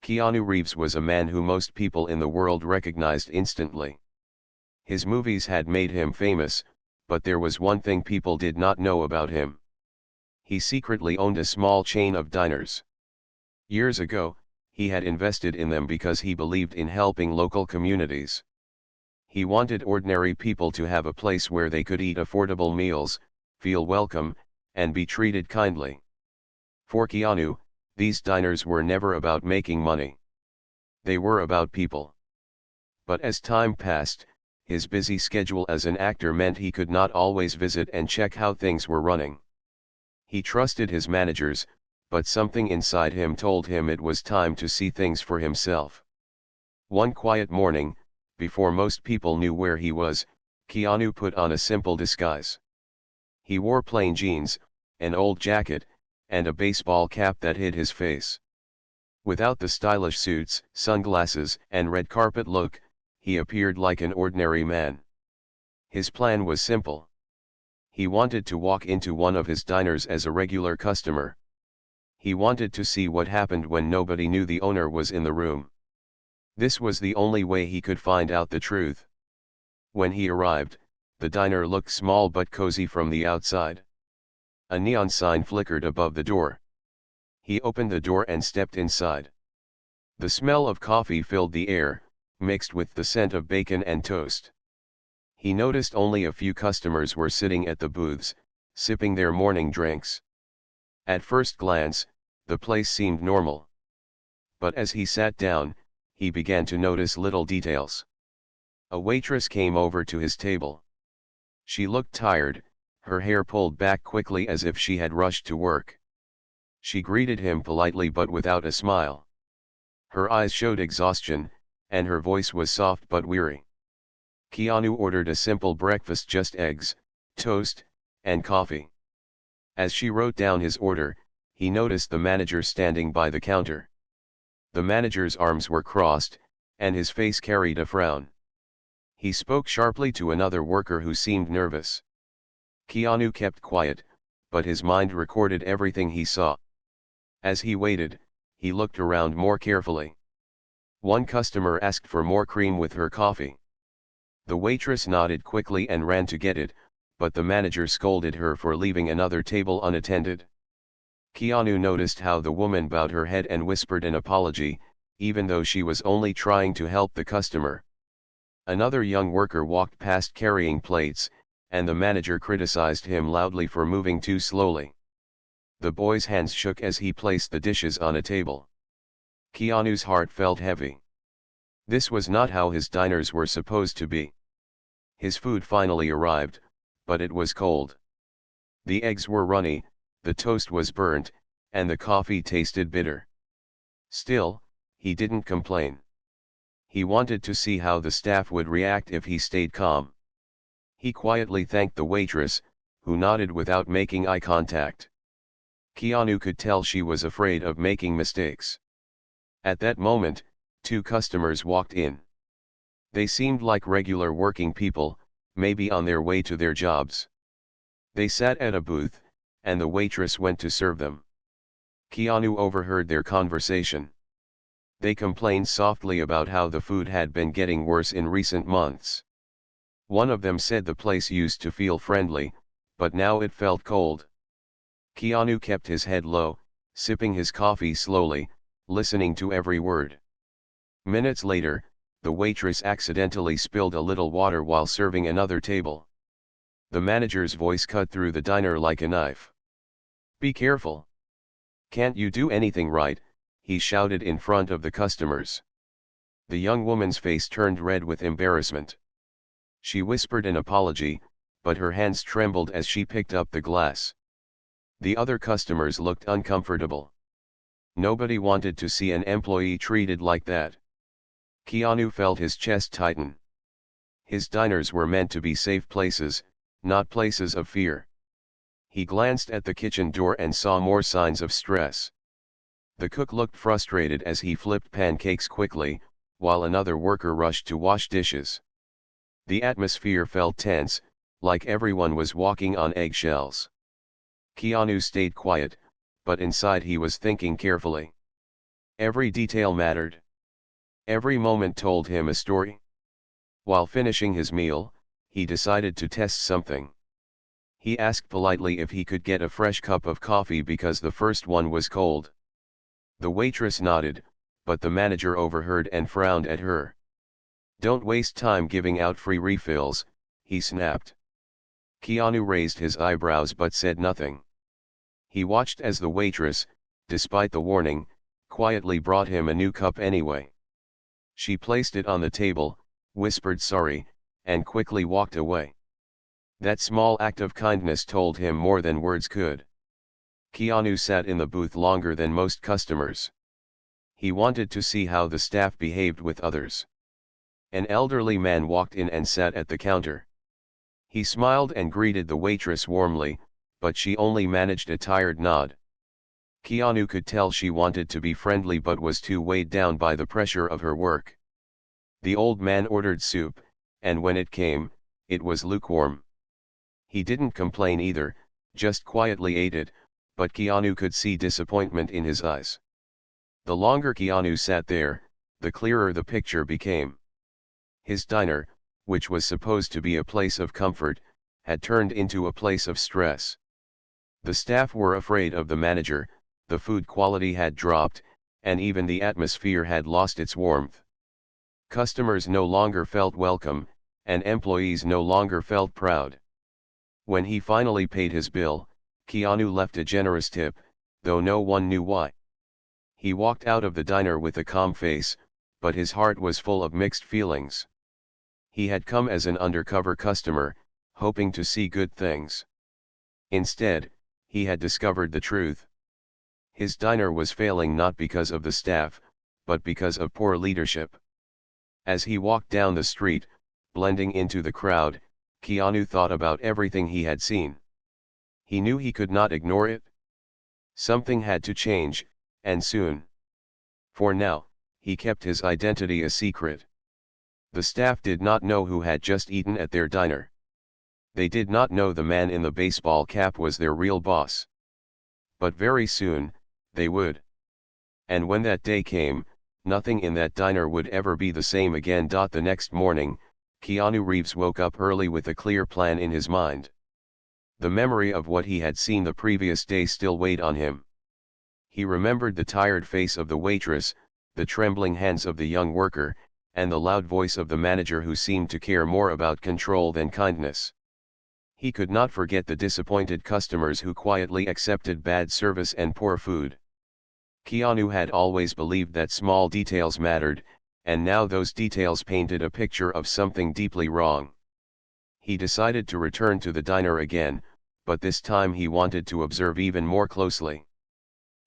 Keanu Reeves was a man who most people in the world recognized instantly. His movies had made him famous, but there was one thing people did not know about him. He secretly owned a small chain of diners. Years ago, he had invested in them because he believed in helping local communities. He wanted ordinary people to have a place where they could eat affordable meals, feel welcome, and be treated kindly. For Keanu, these diners were never about making money. They were about people. But as time passed, his busy schedule as an actor meant he could not always visit and check how things were running. He trusted his managers, but something inside him told him it was time to see things for himself. One quiet morning, before most people knew where he was, Keanu put on a simple disguise. He wore plain jeans, an old jacket, and a baseball cap that hid his face. Without the stylish suits, sunglasses, and red carpet look, he appeared like an ordinary man. His plan was simple. He wanted to walk into one of his diners as a regular customer. He wanted to see what happened when nobody knew the owner was in the room. This was the only way he could find out the truth. When he arrived, the diner looked small but cozy from the outside. A neon sign flickered above the door. He opened the door and stepped inside. The smell of coffee filled the air, mixed with the scent of bacon and toast. He noticed only a few customers were sitting at the booths, sipping their morning drinks. At first glance, the place seemed normal. But as he sat down, he began to notice little details. A waitress came over to his table. She looked tired, her hair pulled back quickly as if she had rushed to work. She greeted him politely but without a smile. Her eyes showed exhaustion, and her voice was soft but weary. Keanu ordered a simple breakfast, just eggs, toast, and coffee. As she wrote down his order, he noticed the manager standing by the counter. The manager's arms were crossed, and his face carried a frown. He spoke sharply to another worker who seemed nervous. Keanu kept quiet, but his mind recorded everything he saw. As he waited, he looked around more carefully. One customer asked for more cream with her coffee. The waitress nodded quickly and ran to get it, but the manager scolded her for leaving another table unattended. Keanu noticed how the woman bowed her head and whispered an apology, even though she was only trying to help the customer. Another young worker walked past carrying plates, and the manager criticized him loudly for moving too slowly. The boy's hands shook as he placed the dishes on a table. Keanu's heart felt heavy. This was not how his diners were supposed to be. His food finally arrived, but it was cold. The eggs were runny, the toast was burnt, and the coffee tasted bitter. Still, he didn't complain. He wanted to see how the staff would react if he stayed calm. He quietly thanked the waitress, who nodded without making eye contact. Keanu could tell she was afraid of making mistakes. At that moment, two customers walked in. They seemed like regular working people, maybe on their way to their jobs. They sat at a booth, and the waitress went to serve them. Keanu overheard their conversation. They complained softly about how the food had been getting worse in recent months. One of them said the place used to feel friendly, but now it felt cold. Keanu kept his head low, sipping his coffee slowly, listening to every word. Minutes later, the waitress accidentally spilled a little water while serving another table. The manager's voice cut through the diner like a knife. "Be careful. Can't you do anything right?" he shouted in front of the customers. The young woman's face turned red with embarrassment. She whispered an apology, but her hands trembled as she picked up the glass. The other customers looked uncomfortable. Nobody wanted to see an employee treated like that. Keanu felt his chest tighten. His diners were meant to be safe places, not places of fear. He glanced at the kitchen door and saw more signs of stress. The cook looked frustrated as he flipped pancakes quickly, while another worker rushed to wash dishes. The atmosphere felt tense, like everyone was walking on eggshells. Keanu stayed quiet, but inside he was thinking carefully. Every detail mattered. Every moment told him a story. While finishing his meal, he decided to test something. He asked politely if he could get a fresh cup of coffee because the first one was cold. The waitress nodded, but the manager overheard and frowned at her. "Don't waste time giving out free refills," he snapped. Keanu raised his eyebrows but said nothing. He watched as the waitress, despite the warning, quietly brought him a new cup anyway. She placed it on the table, whispered sorry, and quickly walked away. That small act of kindness told him more than words could. Keanu sat in the booth longer than most customers. He wanted to see how the staff behaved with others. An elderly man walked in and sat at the counter. He smiled and greeted the waitress warmly, but she only managed a tired nod. Keanu could tell she wanted to be friendly but was too weighed down by the pressure of her work. The old man ordered soup, and when it came, it was lukewarm. He didn't complain either, just quietly ate it, but Keanu could see disappointment in his eyes. The longer Keanu sat there, the clearer the picture became. His diner, which was supposed to be a place of comfort, had turned into a place of stress. The staff were afraid of the manager, the food quality had dropped, and even the atmosphere had lost its warmth. Customers no longer felt welcome, and employees no longer felt proud. When he finally paid his bill, Keanu left a generous tip, though no one knew why. He walked out of the diner with a calm face, but his heart was full of mixed feelings. He had come as an undercover customer, hoping to see good things. Instead, he had discovered the truth. His diner was failing not because of the staff, but because of poor leadership. As he walked down the street, blending into the crowd, Keanu thought about everything he had seen. He knew he could not ignore it. Something had to change, and soon. For now, he kept his identity a secret. The staff did not know who had just eaten at their diner. They did not know the man in the baseball cap was their real boss. But very soon, they would. And when that day came, nothing in that diner would ever be the same again. The next morning, Keanu Reeves woke up early with a clear plan in his mind. The memory of what he had seen the previous day still weighed on him. He remembered the tired face of the waitress, the trembling hands of the young worker, and the loud voice of the manager who seemed to care more about control than kindness. He could not forget the disappointed customers who quietly accepted bad service and poor food. Keanu had always believed that small details mattered, and now those details painted a picture of something deeply wrong. He decided to return to the diner again, but this time he wanted to observe even more closely.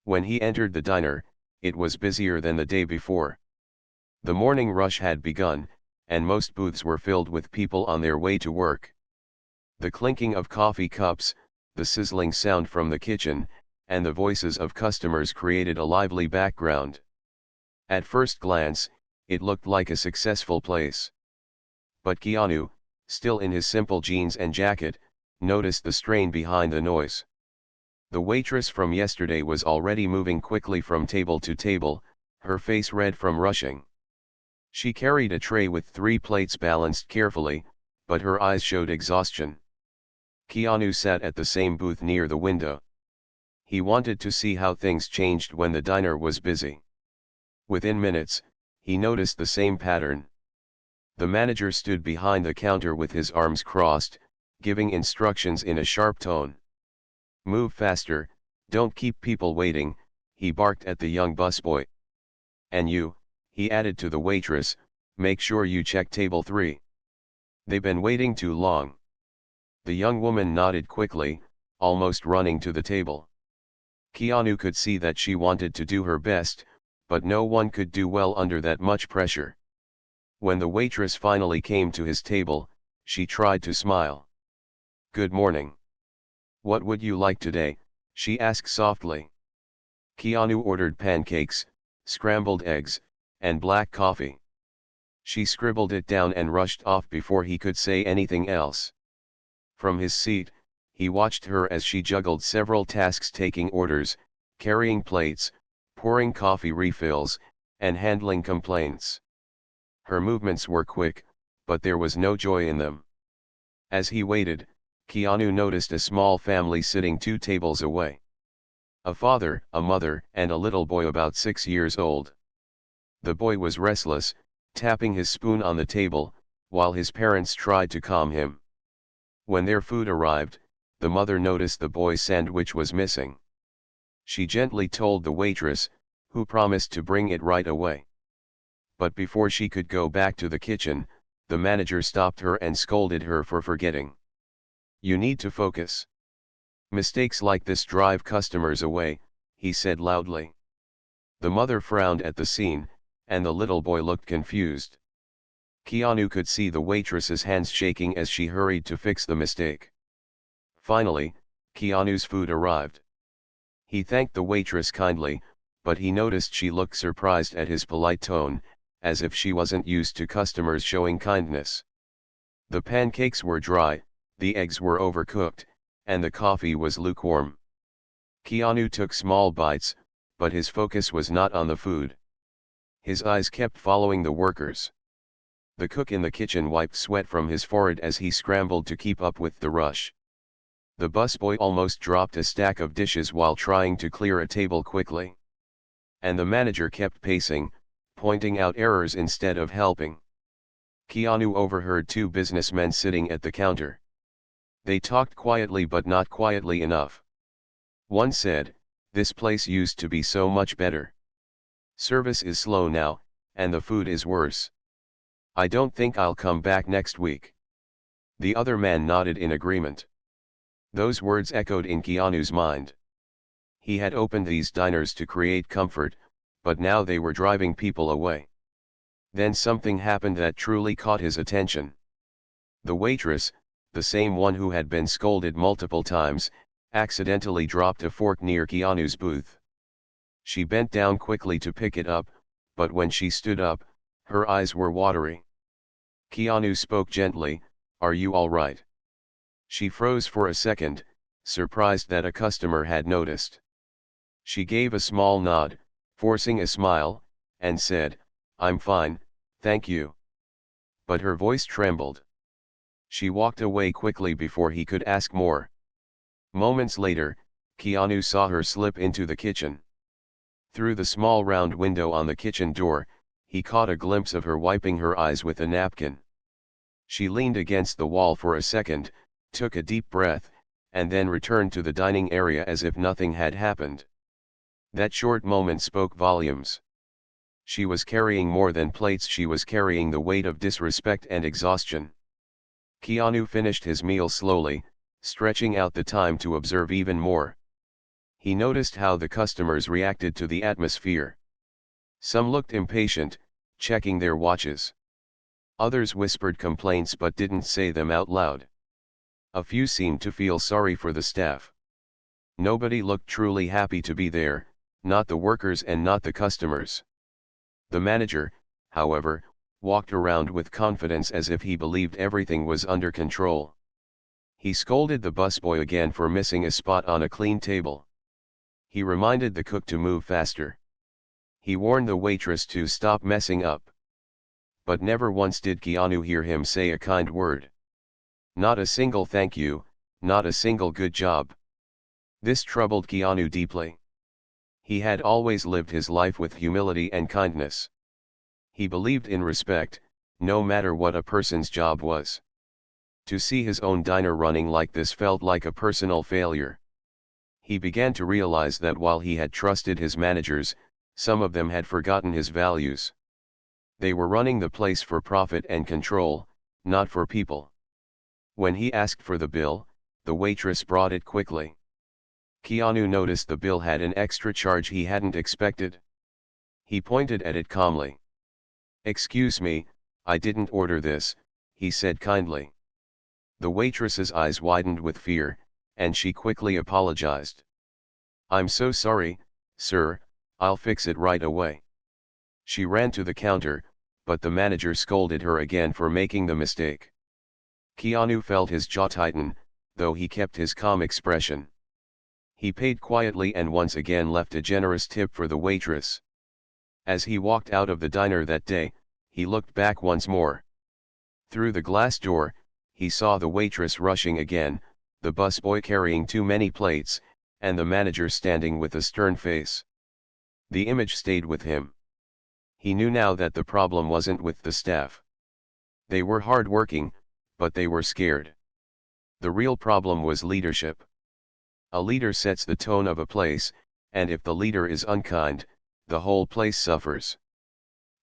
When he entered the diner, it was busier than the day before. The morning rush had begun, and most booths were filled with people on their way to work. The clinking of coffee cups, the sizzling sound from the kitchen, and the voices of customers created a lively background. At first glance, it looked like a successful place. But Keanu, still in his simple jeans and jacket, noticed the strain behind the noise. The waitress from yesterday was already moving quickly from table to table, her face red from rushing. She carried a tray with 3 plates balanced carefully, but her eyes showed exhaustion. Keanu sat at the same booth near the window. He wanted to see how things changed when the diner was busy. Within minutes, he noticed the same pattern. The manager stood behind the counter with his arms crossed, giving instructions in a sharp tone. "Move faster, don't keep people waiting," he barked at the young busboy. "And you," he added to the waitress, "make sure you check table 3. They've been waiting too long." The young woman nodded quickly, almost running to the table. Keanu could see that she wanted to do her best, but no one could do well under that much pressure. When the waitress finally came to his table, she tried to smile. "Good morning. What would you like today?" she asked softly. Keanu ordered pancakes, scrambled eggs, and black coffee. She scribbled it down and rushed off before he could say anything else. From his seat, he watched her as she juggled several tasks, taking orders, carrying plates, pouring coffee refills, and handling complaints. Her movements were quick, but there was no joy in them. As he waited, Keanu noticed a small family sitting 2 tables away. A father, a mother, and a little boy about 6 years old. The boy was restless, tapping his spoon on the table, while his parents tried to calm him. When their food arrived, the mother noticed the boy's sandwich was missing. She gently told the waitress, who promised to bring it right away. But before she could go back to the kitchen, the manager stopped her and scolded her for forgetting. "You need to focus. Mistakes like this drive customers away," he said loudly. The mother frowned at the scene, and the little boy looked confused. Keanu could see the waitress's hands shaking as she hurried to fix the mistake. Finally, Keanu's food arrived. He thanked the waitress kindly, but he noticed she looked surprised at his polite tone, as if she wasn't used to customers showing kindness. The pancakes were dry, the eggs were overcooked, and the coffee was lukewarm. Keanu took small bites, but his focus was not on the food. His eyes kept following the workers. The cook in the kitchen wiped sweat from his forehead as he scrambled to keep up with the rush. The busboy almost dropped a stack of dishes while trying to clear a table quickly. And the manager kept pacing, pointing out errors instead of helping. Keanu overheard 2 businessmen sitting at the counter. They talked quietly but not quietly enough. One said, "This place used to be so much better. Service is slow now, and the food is worse. I don't think I'll come back next week." The other man nodded in agreement. Those words echoed in Keanu's mind. He had opened these diners to create comfort, but now they were driving people away. Then something happened that truly caught his attention. The waitress, the same one who had been scolded multiple times, accidentally dropped a fork near Keanu's booth. She bent down quickly to pick it up, but when she stood up, her eyes were watery. Keanu spoke gently, "Are you all right?" She froze for a second, surprised that a customer had noticed. She gave a small nod, forcing a smile, and said, "I'm fine, thank you." But her voice trembled. She walked away quickly before he could ask more. Moments later, Keanu saw her slip into the kitchen. Through the small round window on the kitchen door, he caught a glimpse of her wiping her eyes with a napkin. She leaned against the wall for a second, took a deep breath, and then returned to the dining area as if nothing had happened. That short moment spoke volumes. She was carrying more than plates, she was carrying the weight of disrespect and exhaustion. Keanu finished his meal slowly, stretching out the time to observe even more. He noticed how the customers reacted to the atmosphere. Some looked impatient, checking their watches. Others whispered complaints but didn't say them out loud. A few seemed to feel sorry for the staff. Nobody looked truly happy to be there, not the workers and not the customers. The manager, however, walked around with confidence as if he believed everything was under control. He scolded the busboy again for missing a spot on a clean table. He reminded the cook to move faster. He warned the waitress to stop messing up. But never once did Keanu hear him say a kind word. Not a single thank you, not a single good job. This troubled Keanu deeply. He had always lived his life with humility and kindness. He believed in respect, no matter what a person's job was. To see his own diner running like this felt like a personal failure. He began to realize that while he had trusted his managers, some of them had forgotten his values. They were running the place for profit and control, not for people. When he asked for the bill, the waitress brought it quickly. Keanu noticed the bill had an extra charge he hadn't expected. He pointed at it calmly. "Excuse me, I didn't order this," he said kindly. The waitress's eyes widened with fear, and she quickly apologized. "I'm so sorry, sir, I'll fix it right away." She ran to the counter, but the manager scolded her again for making the mistake. Keanu felt his jaw tighten, though he kept his calm expression. He paid quietly and once again left a generous tip for the waitress. As he walked out of the diner that day, he looked back once more. Through the glass door, he saw the waitress rushing again, the busboy carrying too many plates, and the manager standing with a stern face. The image stayed with him. He knew now that the problem wasn't with the staff. They were hard-working, but they were scared. The real problem was leadership. A leader sets the tone of a place, and if the leader is unkind, the whole place suffers.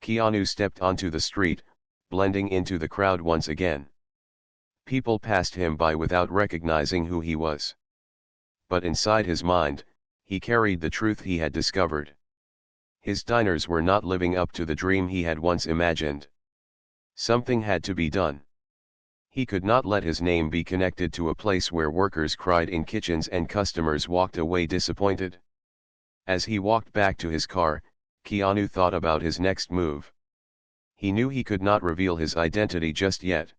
Keanu stepped onto the street, blending into the crowd once again. People passed him by without recognizing who he was. But inside his mind, he carried the truth he had discovered. His diners were not living up to the dream he had once imagined. Something had to be done. He could not let his name be connected to a place where workers cried in kitchens and customers walked away disappointed. As he walked back to his car, Keanu thought about his next move. He knew he could not reveal his identity just yet.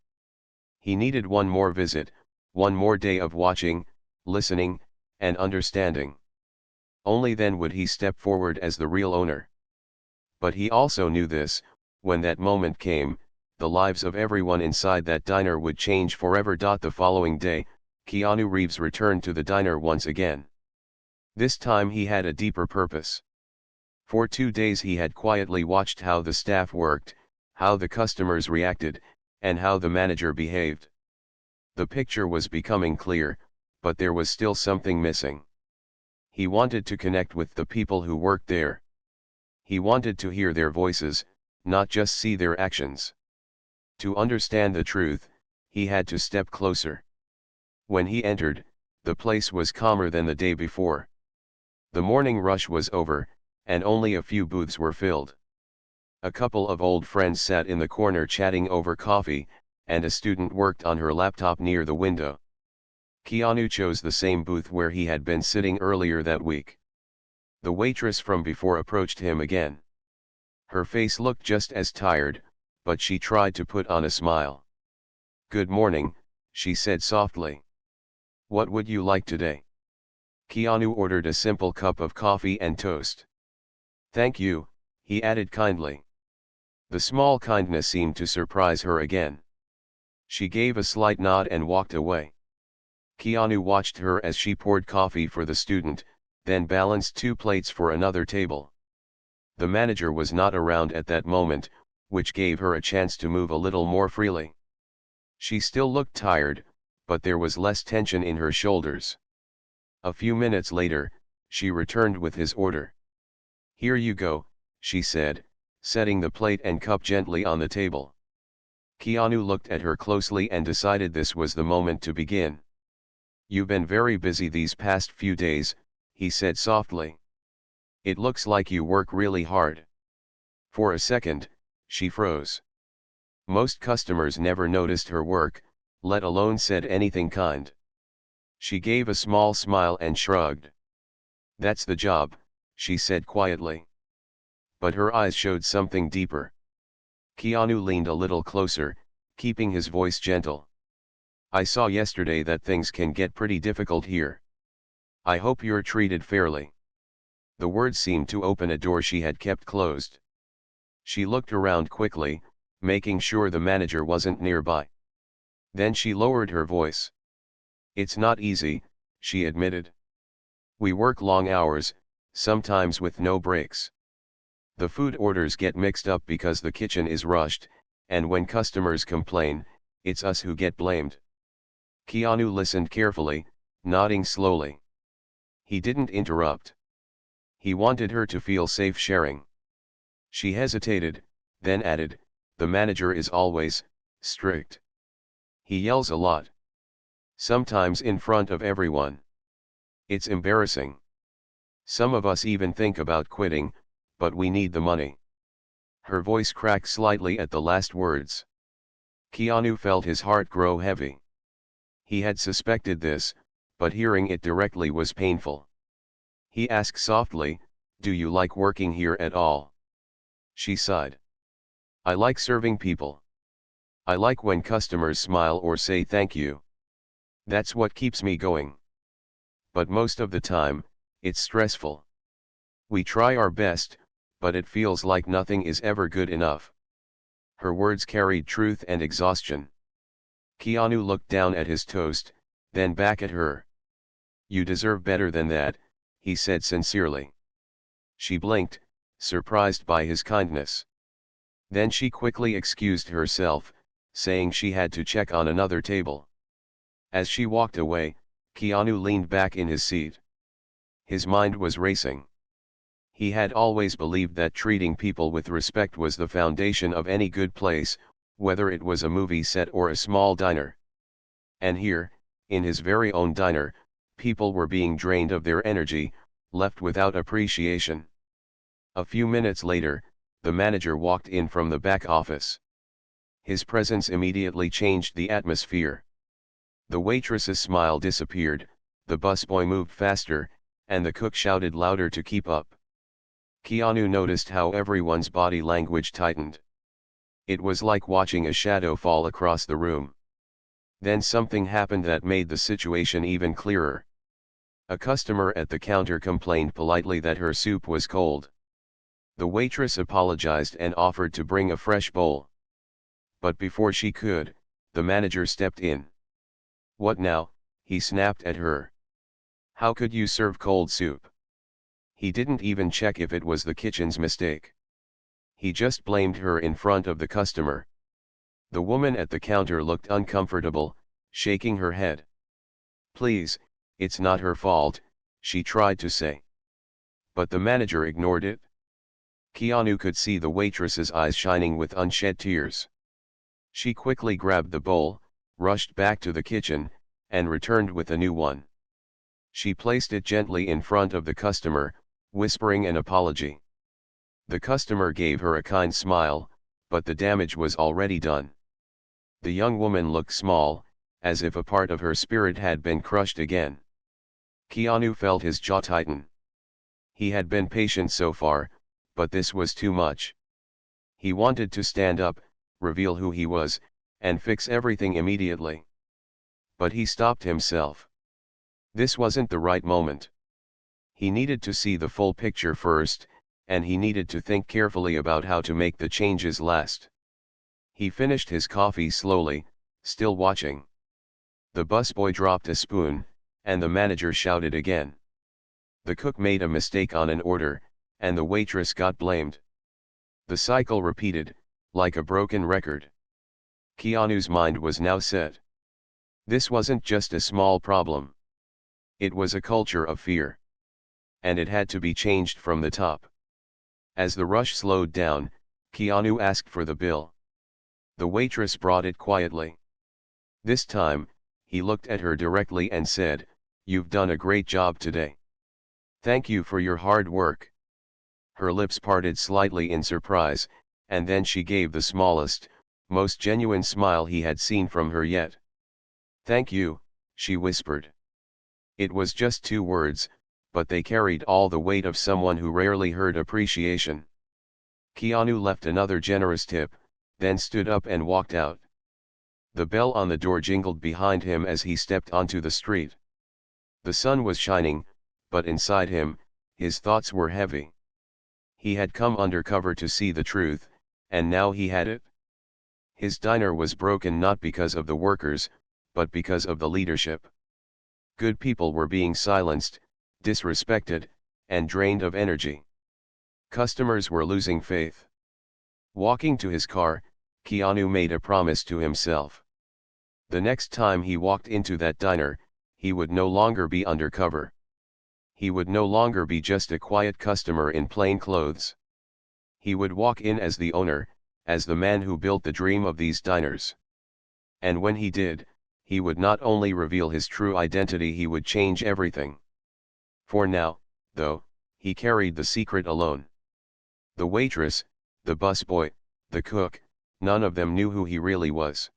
He needed one more visit, one more day of watching, listening, and understanding. Only then would he step forward as the real owner. But he also knew this, when that moment came, the lives of everyone inside that diner would change forever. The following day, Keanu Reeves returned to the diner once again. This time he had a deeper purpose. For 2 days he had quietly watched how the staff worked, how the customers reacted, and how the manager behaved. The picture was becoming clear, but there was still something missing. He wanted to connect with the people who worked there. He wanted to hear their voices, not just see their actions. To understand the truth, he had to step closer. When he entered, the place was calmer than the day before. The morning rush was over, and only a few booths were filled. A couple of old friends sat in the corner chatting over coffee, and a student worked on her laptop near the window. Keanu chose the same booth where he had been sitting earlier that week. The waitress from before approached him again. Her face looked just as tired, but she tried to put on a smile. "Good morning," she said softly. "What would you like today?" Keanu ordered a simple cup of coffee and toast. "Thank you," he added kindly. The small kindness seemed to surprise her again. She gave a slight nod and walked away. Keanu watched her as she poured coffee for the student, then balanced 2 plates for another table. The manager was not around at that moment, which gave her a chance to move a little more freely. She still looked tired, but there was less tension in her shoulders. A few minutes later, she returned with his order. "Here you go," she said, setting the plate and cup gently on the table. Keanu looked at her closely and decided this was the moment to begin. "You've been very busy these past few days," he said softly. "It looks like you work really hard." For a second, she froze. Most customers never noticed her work, let alone said anything kind. She gave a small smile and shrugged. "That's the job," she said quietly. But her eyes showed something deeper. Keanu leaned a little closer, keeping his voice gentle. "I saw yesterday that things can get pretty difficult here. I hope you're treated fairly." The words seemed to open a door she had kept closed. She looked around quickly, making sure the manager wasn't nearby. Then she lowered her voice. "It's not easy," she admitted. "We work long hours, sometimes with no breaks. The food orders get mixed up because the kitchen is rushed, and when customers complain, it's us who get blamed." Keanu listened carefully, nodding slowly. He didn't interrupt. He wanted her to feel safe sharing. She hesitated, then added, "The manager is always strict. He yells a lot. Sometimes in front of everyone. It's embarrassing. Some of us even think about quitting, but we need the money." Her voice cracked slightly at the last words. Keanu felt his heart grow heavy. He had suspected this, but hearing it directly was painful. He asked softly, "Do you like working here at all?" She sighed. "I like serving people. I like when customers smile or say thank you. That's what keeps me going." But most of the time, it's stressful. We try our best, but it feels like nothing is ever good enough. Her words carried truth and exhaustion. Keanu looked down at his toast, then back at her. "You deserve better than that," he said sincerely. She blinked, surprised by his kindness. Then she quickly excused herself, saying she had to check on another table. As she walked away, Keanu leaned back in his seat. His mind was racing. He had always believed that treating people with respect was the foundation of any good place, whether it was a movie set or a small diner. And here, in his very own diner, people were being drained of their energy, left without appreciation. A few minutes later, the manager walked in from the back office. His presence immediately changed the atmosphere. The waitress's smile disappeared, the busboy moved faster, and the cook shouted louder to keep up. Keanu noticed how everyone's body language tightened. It was like watching a shadow fall across the room. Then something happened that made the situation even clearer. A customer at the counter complained politely that her soup was cold. The waitress apologized and offered to bring a fresh bowl. But before she could, the manager stepped in. "What now?" he snapped at her. "How could you serve cold soup?" He didn't even check if it was the kitchen's mistake. He just blamed her in front of the customer. The woman at the counter looked uncomfortable, shaking her head. "Please, it's not her fault," she tried to say. But the manager ignored it. Keanu could see the waitress's eyes shining with unshed tears. She quickly grabbed the bowl, rushed back to the kitchen, and returned with a new one. She placed it gently in front of the customer, whispering an apology. The customer gave her a kind smile, but the damage was already done. The young woman looked small, as if a part of her spirit had been crushed again. Keanu felt his jaw tighten. He had been patient so far, but this was too much. He wanted to stand up, reveal who he was, and fix everything immediately. But he stopped himself. This wasn't the right moment. He needed to see the full picture first, and he needed to think carefully about how to make the changes last. He finished his coffee slowly, still watching. The busboy dropped a spoon, and the manager shouted again. The cook made a mistake on an order, and the waitress got blamed. The cycle repeated, like a broken record. Keanu's mind was now set. This wasn't just a small problem. It was a culture of fear. And it had to be changed from the top. As the rush slowed down, Keanu asked for the bill. The waitress brought it quietly. This time, he looked at her directly and said, "You've done a great job today. Thank you for your hard work." Her lips parted slightly in surprise, and then she gave the smallest, most genuine smile he had seen from her yet. "Thank you," she whispered. It was just 2 words, but they carried all the weight of someone who rarely heard appreciation. Keanu left another generous tip, then stood up and walked out. The bell on the door jingled behind him as he stepped onto the street. The sun was shining, but inside him, his thoughts were heavy. He had come undercover to see the truth, and now he had it. His diner was broken not because of the workers, but because of the leadership. Good people were being silenced, disrespected, and drained of energy. Customers were losing faith. Walking to his car, Keanu made a promise to himself. The next time he walked into that diner, he would no longer be undercover. He would no longer be just a quiet customer in plain clothes. He would walk in as the owner, as the man who built the dream of these diners. And when he did, he would not only reveal his true identity, he would change everything. For now, though, he carried the secret alone. The waitress, the busboy, the cook, none of them knew who he really was.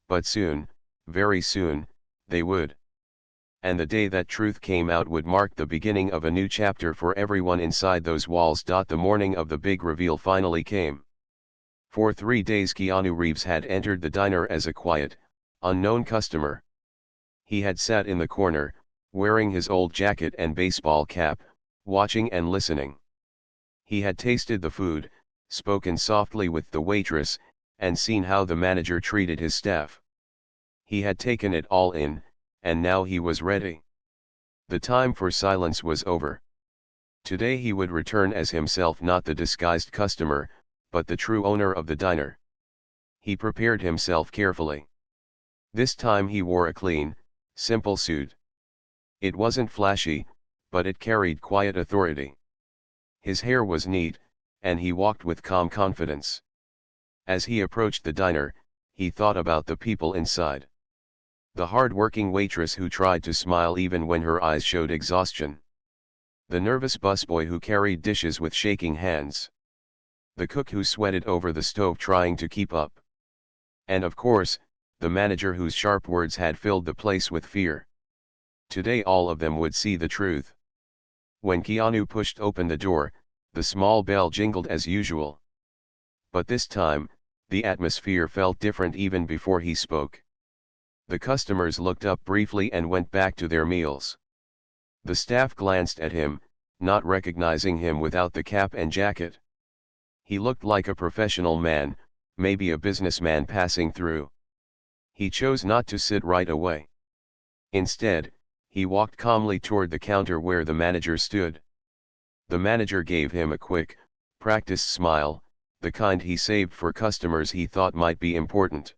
But soon, very soon, they would. And the day that truth came out would mark the beginning of a new chapter for everyone inside those walls. The morning of the big reveal finally came. For 3 days Keanu Reeves had entered the diner as a quiet, unknown customer. He had sat in the corner, wearing his old jacket and baseball cap, watching and listening. He had tasted the food, spoken softly with the waitress, and seen how the manager treated his staff. He had taken it all in, and now he was ready. The time for silence was over. Today he would return as himself, not the disguised customer, but the true owner of the diner. He prepared himself carefully. This time he wore a clean, simple suit. It wasn't flashy, but it carried quiet authority. His hair was neat, and he walked with calm confidence. As he approached the diner, he thought about the people inside. The hard-working waitress who tried to smile even when her eyes showed exhaustion. The nervous busboy who carried dishes with shaking hands. The cook who sweated over the stove trying to keep up. And of course, the manager whose sharp words had filled the place with fear. Today all of them would see the truth. When Keanu pushed open the door, the small bell jingled as usual. But this time, the atmosphere felt different even before he spoke. The customers looked up briefly and went back to their meals. The staff glanced at him, not recognizing him without the cap and jacket. He looked like a professional man, maybe a businessman passing through. He chose not to sit right away. Instead, he walked calmly toward the counter where the manager stood. The manager gave him a quick, practiced smile, the kind he saved for customers he thought might be important.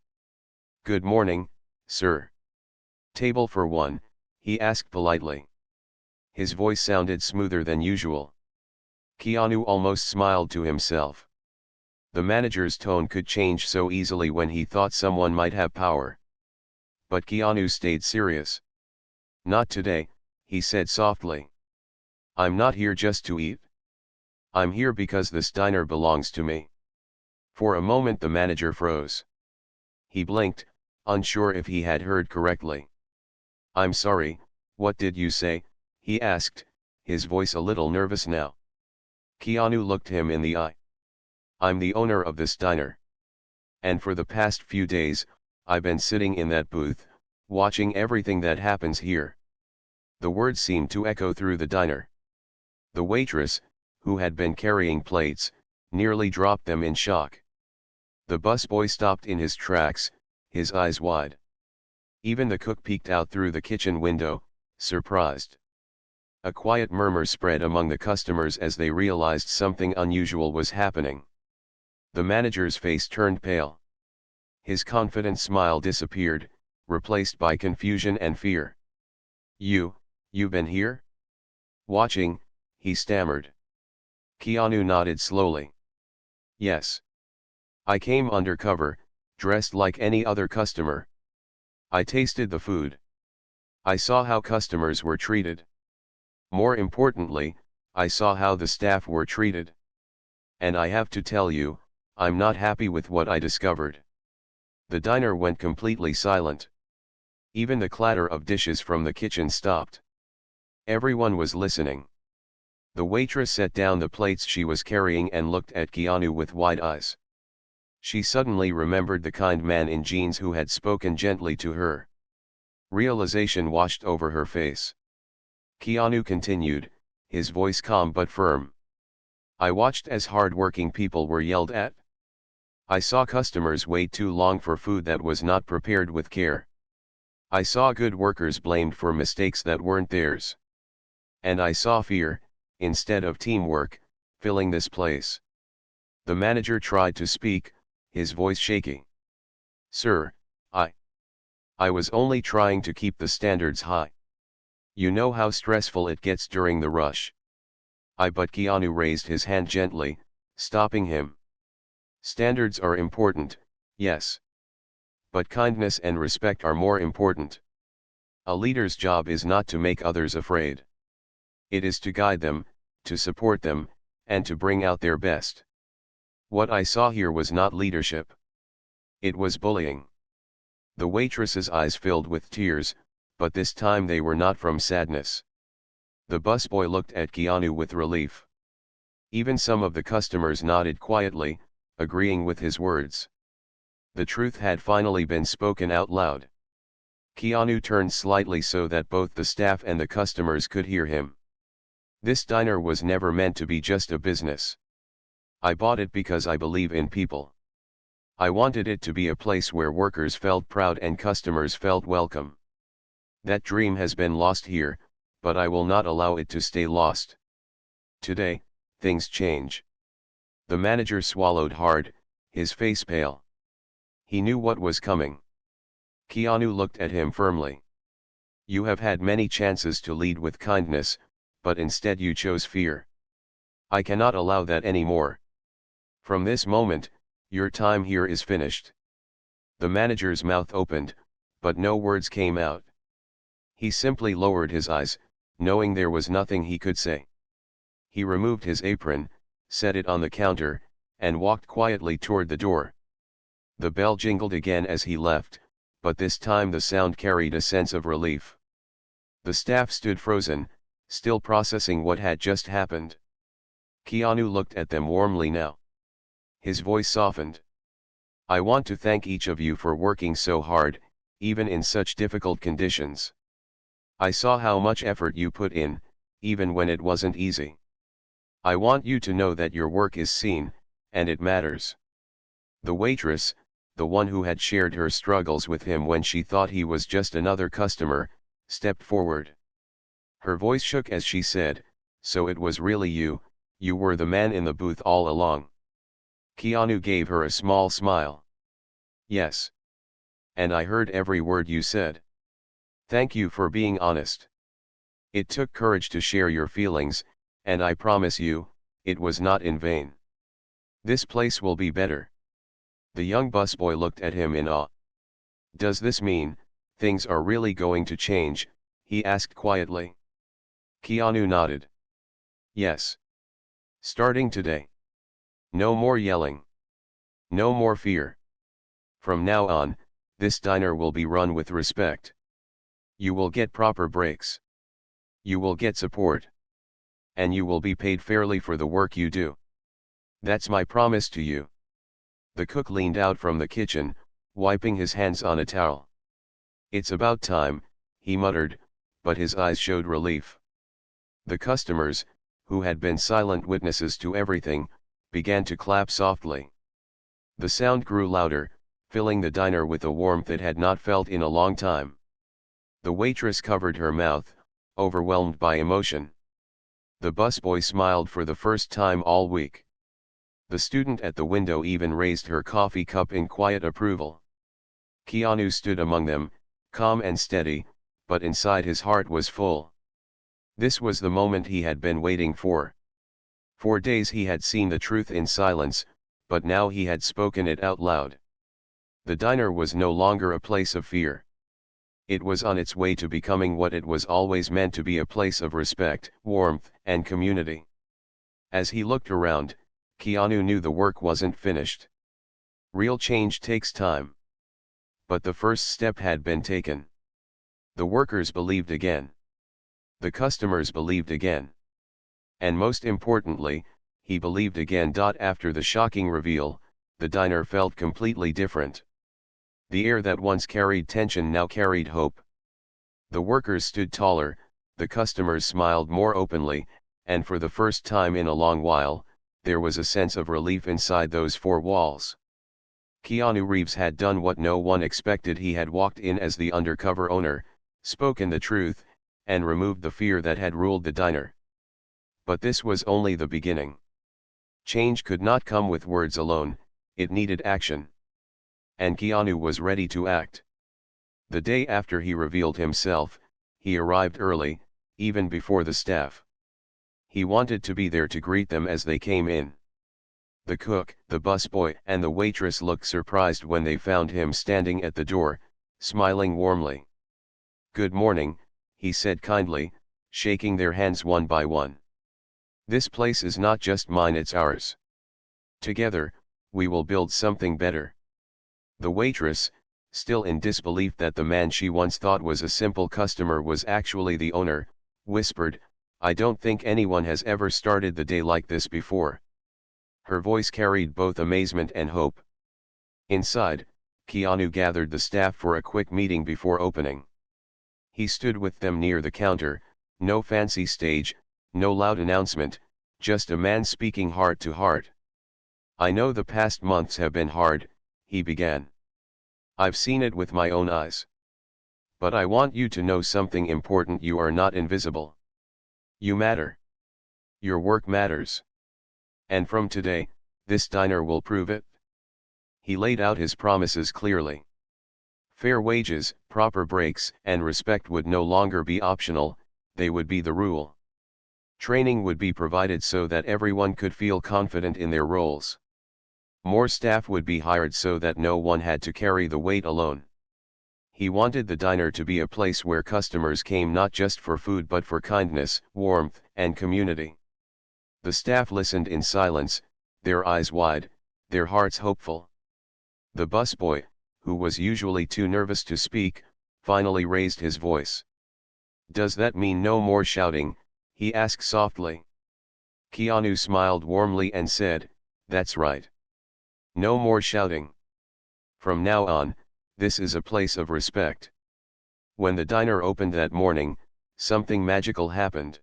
"Good morning, sir. Table for one," he asked politely. His voice sounded smoother than usual. Keanu almost smiled to himself. The manager's tone could change so easily when he thought someone might have power. But Keanu stayed serious. "Not today," he said softly. "I'm not here just to eat. I'm here because this diner belongs to me." For a moment the manager froze. He blinked, unsure if he had heard correctly. "I'm sorry, what did you say?" he asked, his voice a little nervous now. Keanu looked him in the eye. "I'm the owner of this diner. And for the past few days, I've been sitting in that booth, watching everything that happens here." The words seemed to echo through the diner. The waitress, who had been carrying plates, nearly dropped them in shock. The busboy stopped in his tracks, his eyes wide. Even the cook peeked out through the kitchen window, surprised. A quiet murmur spread among the customers as they realized something unusual was happening. The manager's face turned pale. His confident smile disappeared, replaced by confusion and fear. You've been here? Watching," he stammered. Keanu nodded slowly. "Yes. I came undercover, dressed like any other customer. I tasted the food. I saw how customers were treated. More importantly, I saw how the staff were treated. And I have to tell you, I'm not happy with what I discovered." The diner went completely silent. Even the clatter of dishes from the kitchen stopped. Everyone was listening. The waitress set down the plates she was carrying and looked at Keanu with wide eyes. She suddenly remembered the kind man in jeans who had spoken gently to her. Realization washed over her face. Keanu continued, his voice calm but firm. "I watched as hard-working people were yelled at. I saw customers wait too long for food that was not prepared with care. I saw good workers blamed for mistakes that weren't theirs. And I saw fear, instead of teamwork, filling this place." The manager tried to speak, his voice shaky. "Sir, I was only trying to keep the standards high. You know how stressful it gets during the rush." But Keanu raised his hand gently, stopping him. "Standards are important, yes. But kindness and respect are more important. A leader's job is not to make others afraid. It is to guide them, to support them, and to bring out their best. What I saw here was not leadership. It was bullying." The waitress's eyes filled with tears, but this time they were not from sadness. The busboy looked at Keanu with relief. Even some of the customers nodded quietly, agreeing with his words. The truth had finally been spoken out loud. Keanu turned slightly so that both the staff and the customers could hear him. This diner was never meant to be just a business. I bought it because I believe in people. I wanted it to be a place where workers felt proud and customers felt welcome. That dream has been lost here, but I will not allow it to stay lost. Today, things change. The manager swallowed hard, his face pale. He knew what was coming. Keanu looked at him firmly. You have had many chances to lead with kindness, but instead you chose fear. I cannot allow that anymore. From this moment, your time here is finished. The manager's mouth opened, but no words came out. He simply lowered his eyes, knowing there was nothing he could say. He removed his apron, set it on the counter, and walked quietly toward the door. The bell jingled again as he left, but this time the sound carried a sense of relief. The staff stood frozen, still processing what had just happened. Keanu looked at them warmly now. His voice softened. I want to thank each of you for working so hard, even in such difficult conditions. I saw how much effort you put in, even when it wasn't easy. I want you to know that your work is seen, and it matters. The waitress, the one who had shared her struggles with him when she thought he was just another customer, stepped forward. Her voice shook as she said, so it was really you, you were the man in the booth all along. Keanu gave her a small smile. Yes. And I heard every word you said. Thank you for being honest. It took courage to share your feelings, and I promise you, it was not in vain. This place will be better. The young busboy looked at him in awe. Does this mean, things are really going to change? He asked quietly. Keanu nodded. Yes. Starting today. No more yelling. No more fear. From now on, this diner will be run with respect. You will get proper breaks. You will get support. And you will be paid fairly for the work you do. That's my promise to you. The cook leaned out from the kitchen, wiping his hands on a towel. It's about time, he muttered, but his eyes showed relief. The customers, who had been silent witnesses to everything, began to clap softly. The sound grew louder, filling the diner with a warmth it had not felt in a long time. The waitress covered her mouth, overwhelmed by emotion. The busboy smiled for the first time all week. The student at the window even raised her coffee cup in quiet approval. Keanu stood among them, calm and steady, but inside his heart was full. This was the moment he had been waiting for. For days he had seen the truth in silence, but now he had spoken it out loud. The diner was no longer a place of fear. It was on its way to becoming what it was always meant to be, a place of respect, warmth, and community. As he looked around, Keanu knew the work wasn't finished. Real change takes time. But the first step had been taken. The workers believed again. The customers believed again. And most importantly, he believed again. After the shocking reveal, the diner felt completely different. The air that once carried tension now carried hope. The workers stood taller, the customers smiled more openly, and for the first time in a long while, there was a sense of relief inside those four walls. Keanu Reeves had done what no one expected. He had walked in as the undercover owner, spoken the truth, and removed the fear that had ruled the diner. But this was only the beginning. Change could not come with words alone, it needed action. And Keanu was ready to act. The day after he revealed himself, he arrived early, even before the staff. He wanted to be there to greet them as they came in. The cook, the busboy, and the waitress looked surprised when they found him standing at the door, smiling warmly. Good morning, he said kindly, shaking their hands one by one. This place is not just mine, it's ours. Together, we will build something better. The waitress, still in disbelief that the man she once thought was a simple customer was actually the owner, whispered, I don't think anyone has ever started the day like this before. Her voice carried both amazement and hope. Inside, Keanu gathered the staff for a quick meeting before opening. He stood with them near the counter, no fancy stage, no loud announcement, just a man speaking heart to heart. "I know the past months have been hard," he began. "I've seen it with my own eyes. But I want you to know something important: you are not invisible. You matter. Your work matters. And from today, this diner will prove it." He laid out his promises clearly. Fair wages, proper breaks, and respect would no longer be optional, they would be the rule. Training would be provided so that everyone could feel confident in their roles. More staff would be hired so that no one had to carry the weight alone. He wanted the diner to be a place where customers came not just for food but for kindness, warmth, and community. The staff listened in silence, their eyes wide, their hearts hopeful. The busboy, who was usually too nervous to speak, finally raised his voice. "Does that mean no more shouting?" he asked softly. Keanu smiled warmly and said, "That's right. No more shouting. From now on, this is a place of respect." When the diner opened that morning, something magical happened.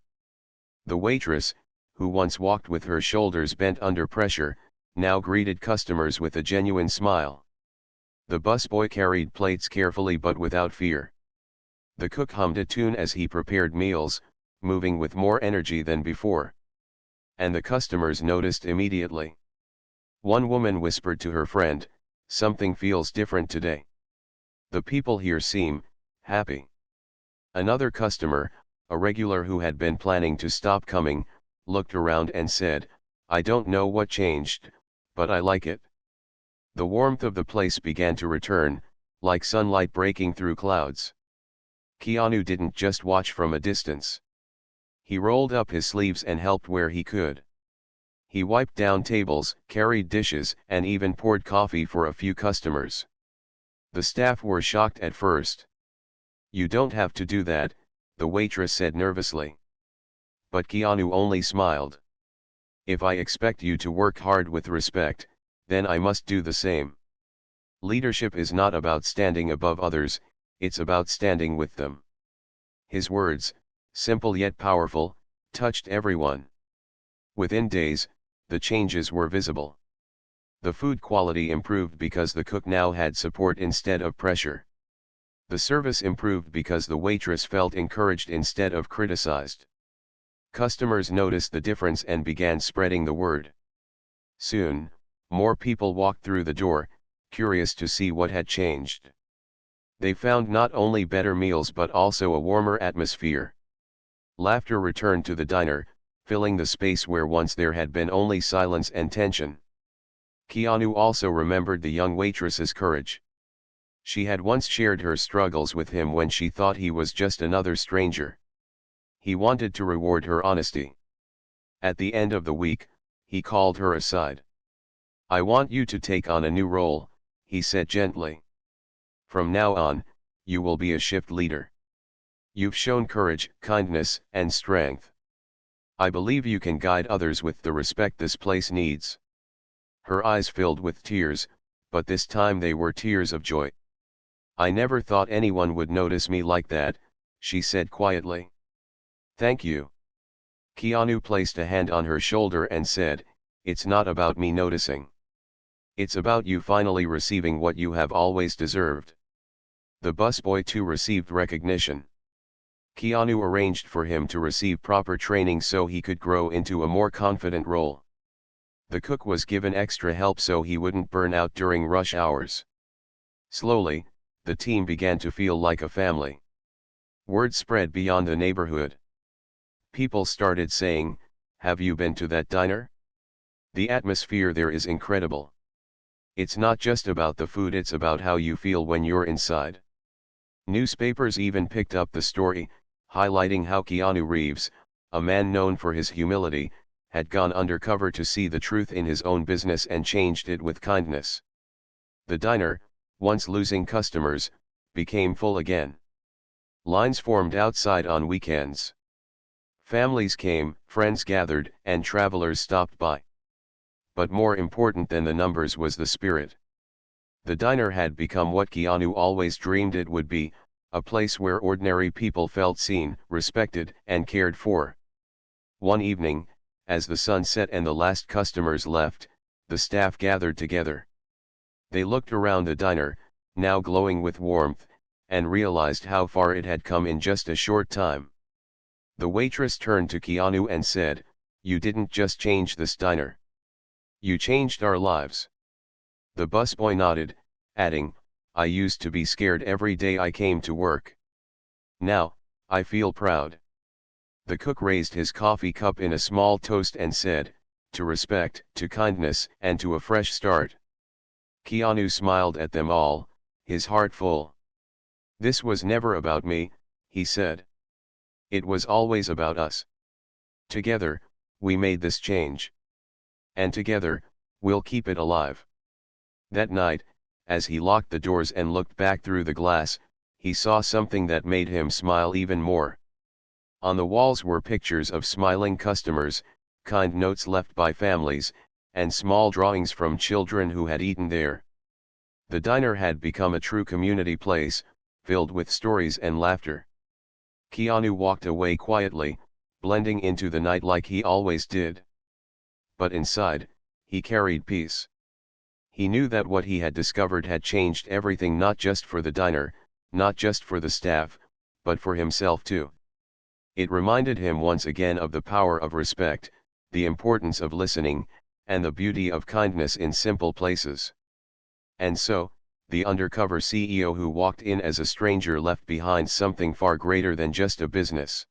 The waitress, who once walked with her shoulders bent under pressure, now greeted customers with a genuine smile. The busboy carried plates carefully but without fear. The cook hummed a tune as he prepared meals, moving with more energy than before. And the customers noticed immediately. One woman whispered to her friend, "Something feels different today. The people here seem happy." Another customer, a regular who had been planning to stop coming, looked around and said, "I don't know what changed, but I like it." The warmth of the place began to return, like sunlight breaking through clouds. Keanu didn't just watch from a distance. He rolled up his sleeves and helped where he could. He wiped down tables, carried dishes, and even poured coffee for a few customers. The staff were shocked at first. "You don't have to do that," the waitress said nervously. But Keanu only smiled. "If I expect you to work hard with respect, then I must do the same. Leadership is not about standing above others, it's about standing with them." His words, simple yet powerful, touched everyone. Within days, the changes were visible. The food quality improved because the cook now had support instead of pressure. The service improved because the waitress felt encouraged instead of criticized. Customers noticed the difference and began spreading the word. Soon, more people walked through the door, curious to see what had changed. They found not only better meals but also a warmer atmosphere. Laughter returned to the diner, filling the space where once there had been only silence and tension. Keanu also remembered the young waitress's courage. She had once shared her struggles with him when she thought he was just another stranger. He wanted to reward her honesty. At the end of the week, he called her aside. "I want you to take on a new role," he said gently. "From now on, you will be a shift leader. You've shown courage, kindness, and strength. I believe you can guide others with the respect this place needs." Her eyes filled with tears, but this time they were tears of joy. "I never thought anyone would notice me like that," she said quietly. "Thank you." Keanu placed a hand on her shoulder and said, "It's not about me noticing. It's about you finally receiving what you have always deserved." The busboy too received recognition. Keanu arranged for him to receive proper training so he could grow into a more confident role. The cook was given extra help so he wouldn't burn out during rush hours. Slowly, the team began to feel like a family. Word spread beyond the neighborhood. People started saying, "Have you been to that diner? The atmosphere there is incredible. It's not just about the food, it's about how you feel when you're inside." Newspapers even picked up the story, highlighting how Keanu Reeves, a man known for his humility, had gone undercover to see the truth in his own business and changed it with kindness. The diner, once losing customers, became full again. Lines formed outside on weekends. Families came, friends gathered, and travelers stopped by. But more important than the numbers was the spirit. The diner had become what Keanu always dreamed it would be, a place where ordinary people felt seen, respected, and cared for. One evening, as the sun set and the last customers left, the staff gathered together. They looked around the diner, now glowing with warmth, and realized how far it had come in just a short time. The waitress turned to Keanu and said, "You didn't just change this diner. You changed our lives." The busboy nodded, adding, "I used to be scared every day I came to work. Now, I feel proud." The cook raised his coffee cup in a small toast and said, "To respect, to kindness, and to a fresh start." Keanu smiled at them all, his heart full. "This was never about me," he said. "It was always about us. Together, we made this change. And together, we'll keep it alive." That night, as he locked the doors and looked back through the glass, he saw something that made him smile even more. On the walls were pictures of smiling customers, kind notes left by families, and small drawings from children who had eaten there. The diner had become a true community place, filled with stories and laughter. Keanu walked away quietly, blending into the night like he always did. But inside, he carried peace. He knew that what he had discovered had changed everything, not just for the diner, not just for the staff, but for himself too. It reminded him once again of the power of respect, the importance of listening, and the beauty of kindness in simple places. And so, the undercover CEO who walked in as a stranger left behind something far greater than just a business.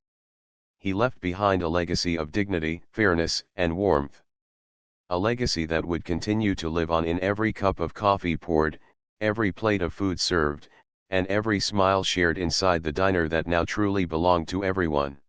He left behind a legacy of dignity, fairness, and warmth. A legacy that would continue to live on in every cup of coffee poured, every plate of food served, and every smile shared inside the diner that now truly belonged to everyone.